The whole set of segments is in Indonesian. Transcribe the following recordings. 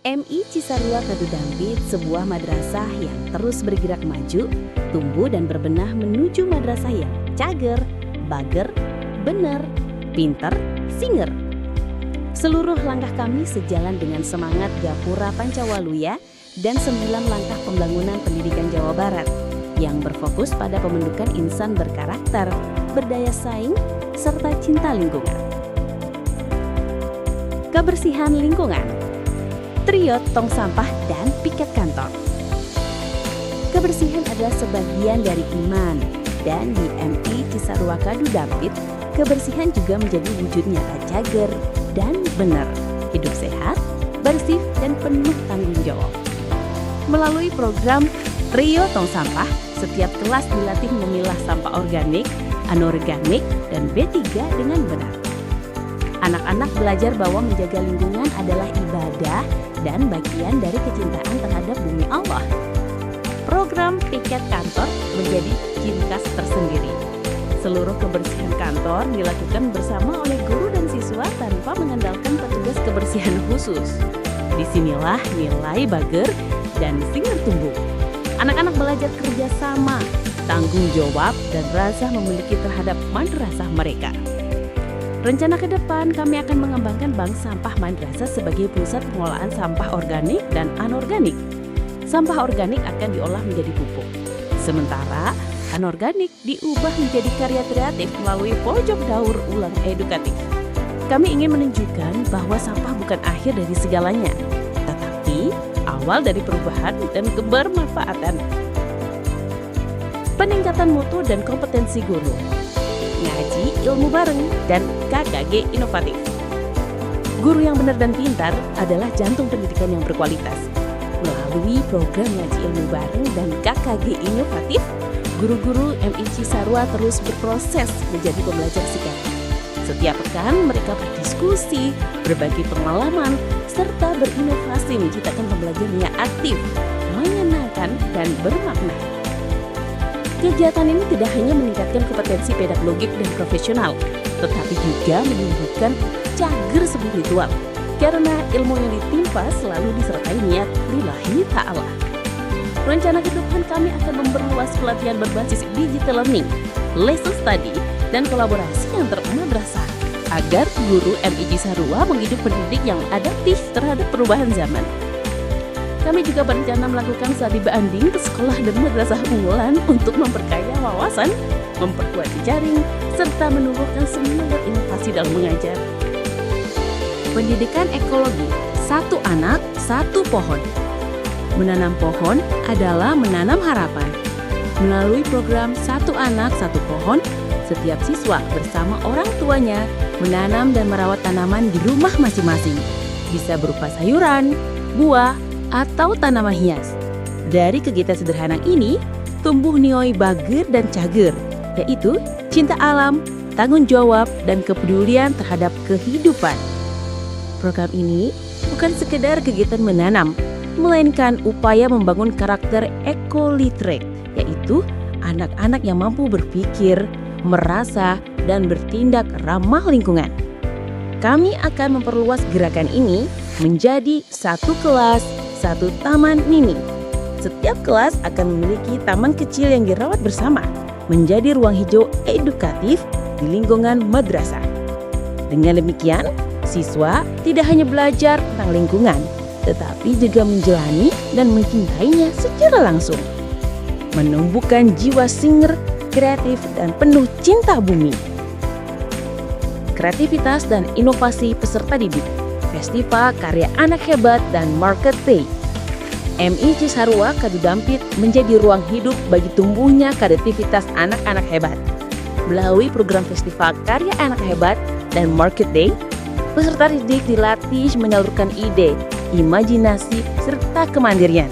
MI Cisarua Kadudampit, sebuah madrasah yang terus bergerak maju, tumbuh dan berbenah menuju madrasah yang cager, bager, bener, pinter, singer. Seluruh langkah kami sejalan dengan semangat Gapura Pancawaluya dan 9 langkah pembangunan pendidikan Jawa Barat yang berfokus pada pembentukan insan berkarakter, berdaya saing, serta cinta lingkungan. Kebersihan lingkungan, trio tong sampah dan piket kantor. Kebersihan adalah sebagian dari iman, dan di MI Cisarua Kadudampit, kebersihan juga menjadi wujud nyata cager dan benar, hidup sehat, bersih, dan penuh tanggung jawab. Melalui program Trio Tong Sampah, setiap kelas dilatih memilah sampah organik, anorganik, dan B3 dengan benar. Anak-anak belajar bahwa menjaga lingkungan adalah ibadah dan bagian dari kecintaan terhadap bumi Allah. Program piket kantor menjadi ciri khas tersendiri. Seluruh kebersihan kantor dilakukan bersama oleh guru dan siswa tanpa mengandalkan petugas kebersihan khusus. Disinilah nilai bager dan singer tumbuh. Anak-anak belajar kerjasama, tanggung jawab, dan rasa memiliki terhadap madrasah mereka. Rencana ke depan kami akan mengembangkan bank sampah madrasah sebagai pusat pengolahan sampah organik dan anorganik. Sampah organik akan diolah menjadi pupuk, sementara anorganik diubah menjadi karya kreatif melalui pojok daur ulang edukatif. Kami ingin menunjukkan bahwa sampah bukan akhir dari segalanya, tetapi awal dari perubahan dan kebermanfaatan. Peningkatan mutu dan kompetensi guru, ngaji ilmu bareng, dan KKG inovatif. Guru yang benar dan pintar adalah jantung pendidikan yang berkualitas. Melalui program ngaji ilmu bareng dan KKG inovatif, guru-guru MI Cisarua terus berproses menjadi pembelajar sekarang. Setiap pekan mereka berdiskusi, berbagi pengalaman, serta berinovasi menciptakan pembelajaran yang aktif, menyenangkan, dan bermakna. Kegiatan ini tidak hanya meningkatkan kompetensi pedagogik dan profesional, tetapi juga menumbuhkan cager spiritual, karena ilmu yang ditimpa selalu disertai niat lillahi ta'ala. Rencana ke depan kami akan memperluas pelatihan berbasis digital learning, lesson study, dan kolaborasi antar madrasah agar guru MI Cisarua menghidup pendidik yang adaptif terhadap perubahan zaman. Kami juga berencana melakukan studi banding ke sekolah dan madrasah unggulan untuk memperkaya wawasan, memperkuat jejaring, serta menumbuhkan semangat inovasi dalam mengajar. Pendidikan ekologi, satu anak, satu pohon. Menanam pohon adalah menanam harapan. Melalui program Satu Anak Satu Pohon, setiap siswa bersama orang tuanya menanam dan merawat tanaman di rumah masing-masing. Bisa berupa sayuran, buah, atau tanaman hias. Dari kegiatan sederhana ini, tumbuh nilai bager dan cager, yaitu cinta alam, tanggung jawab, dan kepedulian terhadap kehidupan. Program ini bukan sekedar kegiatan menanam, melainkan upaya membangun karakter eco-literate, yaitu anak-anak yang mampu berpikir, merasa, dan bertindak ramah lingkungan. Kami akan memperluas gerakan ini menjadi satu kelas, satu taman mini. Setiap kelas akan memiliki taman kecil yang dirawat bersama, menjadi ruang hijau edukatif di lingkungan madrasah. Dengan demikian, siswa tidak hanya belajar tentang lingkungan, tetapi juga menjalani dan mencintainya secara langsung. Menumbuhkan jiwa singer, kreatif, dan penuh cinta bumi. Kreativitas dan inovasi peserta didik, Festival Karya Anak Hebat, dan Market Day. MI Cisarua Kadudampit menjadi ruang hidup bagi tumbuhnya kreativitas anak-anak hebat. Melalui program Festival Karya Anak Hebat dan Market Day, peserta didik dilatih menyalurkan ide, imajinasi, serta kemandirian.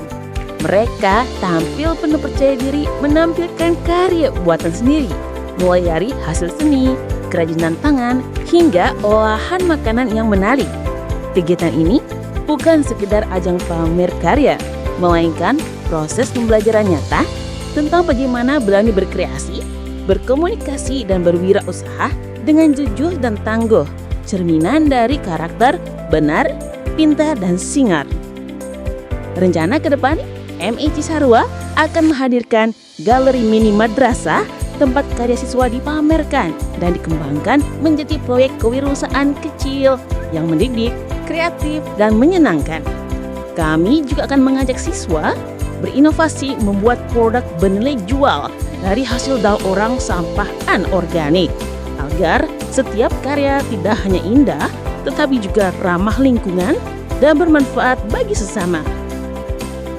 Mereka tampil penuh percaya diri menampilkan karya buatan sendiri, mulai dari hasil seni, kerajinan tangan, hingga olahan makanan yang menarik. Kegiatan ini bukan sekedar ajang pamer karya, melainkan proses pembelajaran nyata tentang bagaimana berani berkreasi, berkomunikasi, dan berwirausaha dengan jujur dan tangguh, cerminan dari karakter benar, pintar, dan singer. Rencana ke depan, MI Cisarua akan menghadirkan galeri mini madrasah tempat karya siswa dipamerkan dan dikembangkan menjadi proyek kewirausahaan kecil yang mendidik, kreatif, dan menyenangkan. Kami juga akan mengajak siswa berinovasi membuat produk bernilai jual dari hasil daur ulang sampah anorganik agar setiap karya tidak hanya indah tetapi juga ramah lingkungan dan bermanfaat bagi sesama.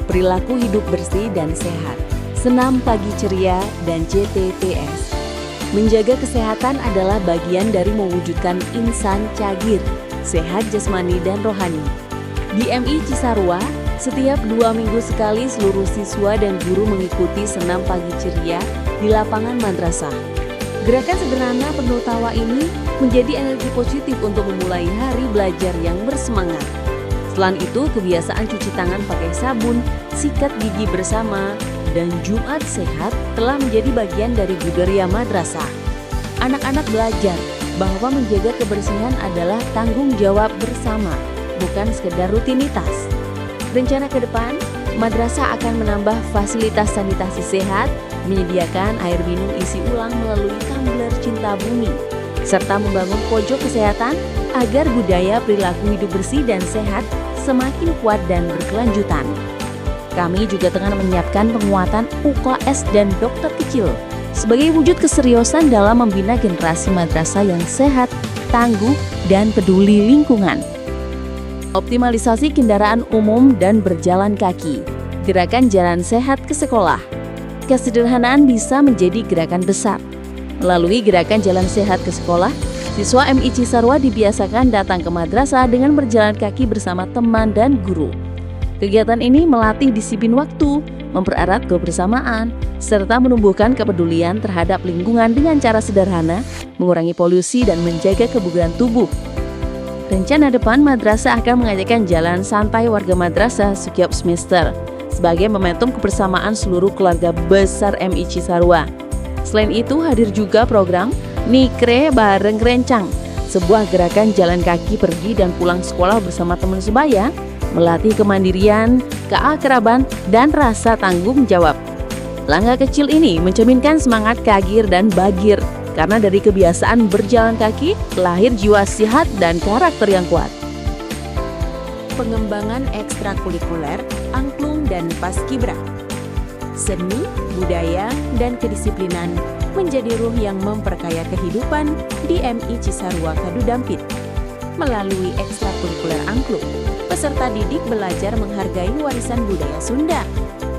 Perilaku hidup bersih dan sehat, senam pagi ceria, dan JTPS. Menjaga kesehatan adalah bagian dari mewujudkan insan cagir, sehat jasmani dan rohani. Di MI Cisarua, setiap 2 minggu sekali seluruh siswa dan guru mengikuti senam pagi ceria di lapangan madrasah. Gerakan sederhana penuh tawa ini menjadi energi positif untuk memulai hari belajar yang bersemangat. Selain itu, kebiasaan cuci tangan pakai sabun, sikat gigi bersama, dan Jumat sehat telah menjadi bagian dari budaya madrasah. Anak-anak belajar bahwa menjaga kebersihan adalah tanggung jawab bersama, bukan sekedar rutinitas. Rencana ke depan, madrasah akan menambah fasilitas sanitasi sehat, menyediakan air minum isi ulang melalui tumbler cinta bumi, serta membangun pojok kesehatan agar budaya perilaku hidup bersih dan sehat semakin kuat dan berkelanjutan. Kami juga tengah menyiapkan penguatan UKS dan dokter kecil sebagai wujud keseriusan dalam membina generasi madrasah yang sehat, tangguh, dan peduli lingkungan. Optimalisasi kendaraan umum dan berjalan kaki. Gerakan jalan sehat ke sekolah. Kesederhanaan bisa menjadi gerakan besar. Melalui gerakan jalan sehat ke sekolah, siswa MI Cisarua dibiasakan datang ke madrasah dengan berjalan kaki bersama teman dan guru. Kegiatan ini melatih disiplin waktu, mempererat kebersamaan, serta menumbuhkan kepedulian terhadap lingkungan dengan cara sederhana, mengurangi polusi dan menjaga kebugaran tubuh. Rencana depan, madrasah akan mengajakkan jalan santai warga madrasah setiap semester sebagai momentum kebersamaan seluruh keluarga besar MI Cisarua. Selain itu, hadir juga program Nikre Bareng Rencang, sebuah gerakan jalan kaki pergi dan pulang sekolah bersama teman sebaya, melatih kemandirian, keakraban, dan rasa tanggung jawab. Langkah kecil ini mencerminkan semangat kagir dan bagir, karena dari kebiasaan berjalan kaki, lahir jiwa sehat dan karakter yang kuat. Pengembangan ekstrakurikuler, angklung, dan paskibra. Seni, budaya, dan kedisiplinan menjadi ruh yang memperkaya kehidupan di MI Cisarua Kadu Dampit. Melalui ekstrakurikuler angklung, peserta didik belajar menghargai warisan budaya Sunda,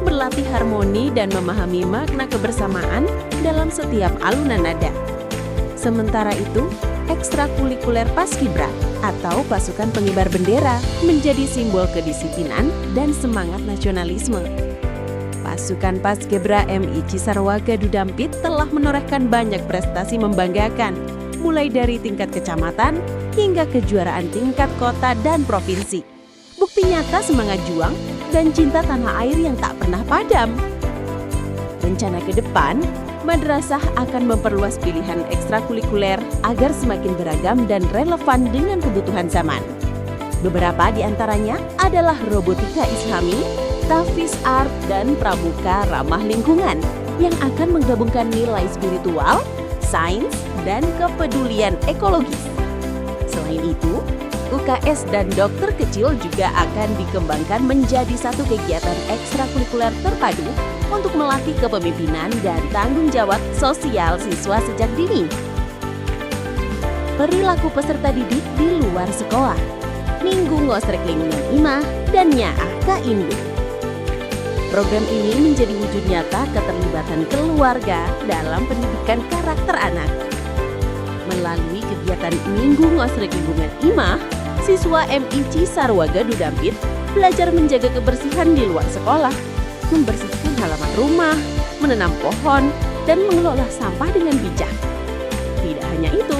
berlatih harmoni dan memahami makna kebersamaan dalam setiap alunan nada. Sementara itu, ekstrakurikuler paskibra atau pasukan pengibar bendera menjadi simbol kedisiplinan dan semangat nasionalisme. Pasukan Paskibra MI Cisarua Kadu Dampit telah menorehkan banyak prestasi membanggakan, mulai dari tingkat kecamatan hingga kejuaraan tingkat kota dan provinsi. Bukti nyata semangat juang dan cinta tanah air yang tak pernah padam. Rencana ke depan, madrasah akan memperluas pilihan ekstrakurikuler agar semakin beragam dan relevan dengan kebutuhan zaman. Beberapa di antaranya adalah robotika Islami, Tafis Art, dan Pramuka Ramah Lingkungan yang akan menggabungkan nilai spiritual, sains, dan kepedulian ekologis. Selain itu, UKS dan dokter kecil juga akan dikembangkan menjadi satu kegiatan ekstrakurikuler terpadu untuk melatih kepemimpinan dan tanggung jawab sosial siswa sejak dini. Perilaku peserta didik di luar sekolah. Minggu Ngosrek Lingkungan Imah dan Nyaah Ka Indu. Program ini menjadi wujud nyata keterlibatan keluarga dalam pendidikan karakter anak. Melalui kegiatan Minggu Ngosrek Lingkungan Imah, siswa MI Cisarua Kadu Dampit belajar menjaga kebersihan di luar sekolah, membersihkan halaman rumah, menanam pohon, dan mengelola sampah dengan bijak. Tidak hanya itu,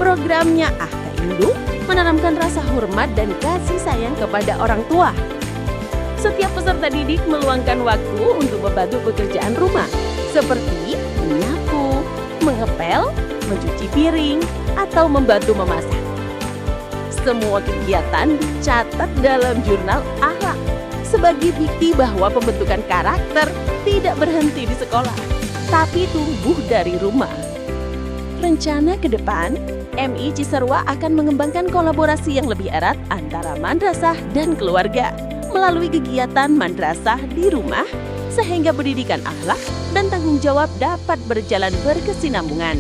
programnya Nyaah Ka Indu menanamkan rasa hormat dan kasih sayang kepada orang tua. Setiap peserta didik meluangkan waktu untuk membantu pekerjaan rumah, seperti menyapu, mengepel, mencuci piring, atau membantu memasak. Semua kegiatan dicatat dalam jurnal akhlak, sebagai bukti bahwa pembentukan karakter tidak berhenti di sekolah, tapi tumbuh dari rumah. Rencana ke depan, MI Cisarua akan mengembangkan kolaborasi yang lebih erat antara madrasah dan keluarga melalui kegiatan madrasah di rumah, sehingga pendidikan akhlak dan tanggung jawab dapat berjalan berkesinambungan.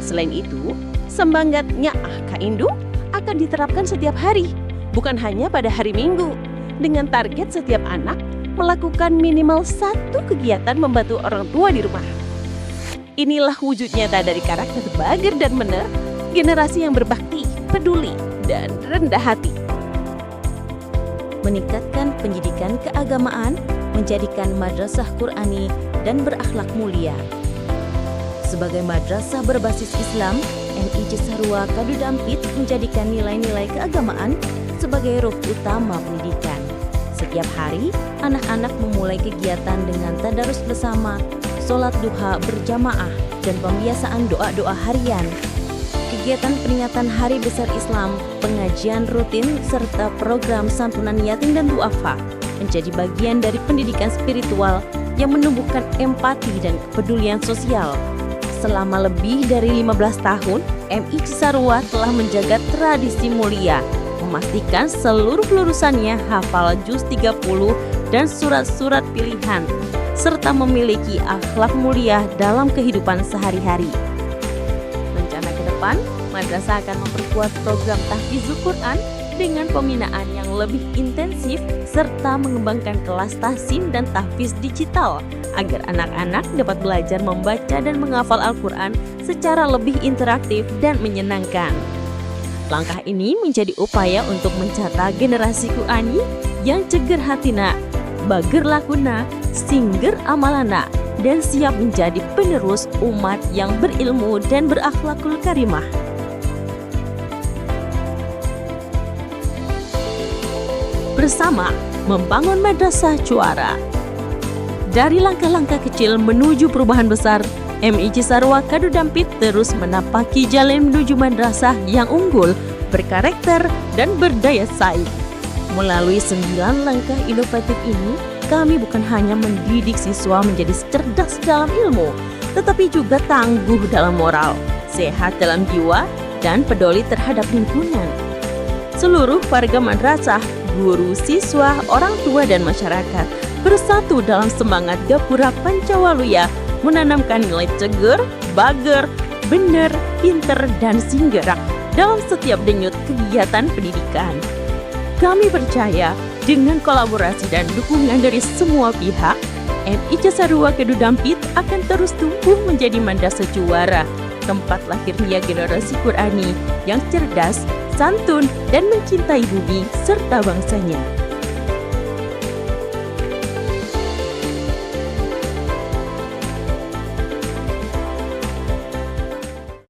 Selain itu, Semangat Nyaah Ka Indung akan diterapkan setiap hari, bukan hanya pada hari Minggu, dengan target setiap anak melakukan minimal 1 kegiatan membantu orang tua di rumah. Inilah wujud nyata dari karakter Bager dan Bener, generasi yang berbakti, peduli, dan rendah hati. Meningkatkan pendidikan keagamaan, menjadikan madrasah Qur'ani dan berakhlak mulia. Sebagai madrasah berbasis Islam, MI Cisarua Kadudampit menjadikan nilai-nilai keagamaan sebagai ruh utama pendidikan. Setiap hari, anak-anak memulai kegiatan dengan tadarus bersama, sholat duha berjamaah, dan pembiasaan doa-doa harian. Kegiatan peringatan Hari Besar Islam, pengajian rutin, serta program santunan yatim dan duafa menjadi bagian dari pendidikan spiritual yang menumbuhkan empati dan kepedulian sosial. Selama lebih dari 15 tahun, MI Cisarua telah menjaga tradisi mulia, memastikan seluruh lulusannya hafal juz 30 dan surat-surat pilihan, serta memiliki akhlak mulia dalam kehidupan sehari-hari. Rencana ke depan, madrasah akan memperkuat program tahfizul Quran dengan pembinaan yang lebih intensif serta mengembangkan kelas tahsin dan tahfiz digital agar anak-anak dapat belajar membaca dan menghafal Al-Quran secara lebih interaktif dan menyenangkan. Langkah ini menjadi upaya untuk mencetak generasi Qur'ani yang ceger hatina, bager lakuna, singger amalana, dan siap menjadi penerus umat yang berilmu dan berakhlakul karimah. Bersama membangun madrasah juara. Dari langkah-langkah kecil menuju perubahan besar, MI Cisarua Kadudampit terus menapaki jalan menuju madrasah yang unggul, berkarakter, dan berdaya saing. Melalui 9 langkah inovatif ini, kami bukan hanya mendidik siswa menjadi cerdas dalam ilmu, tetapi juga tangguh dalam moral, sehat dalam jiwa, dan peduli terhadap lingkungan. Seluruh warga madrasah, guru, siswa, orang tua, dan masyarakat bersatu dalam semangat Gapura Pancawaluya menanamkan nilai ceger, bager, bener, pinter, dan singgerak dalam setiap denyut kegiatan pendidikan. Kami percaya dengan kolaborasi dan dukungan dari semua pihak, MI Cisarua Kadudampit akan terus tumbuh menjadi madrasah juara, tempat lahirnya generasi Qur'ani yang cerdas, santun, dan mencintai bumi serta bangsanya.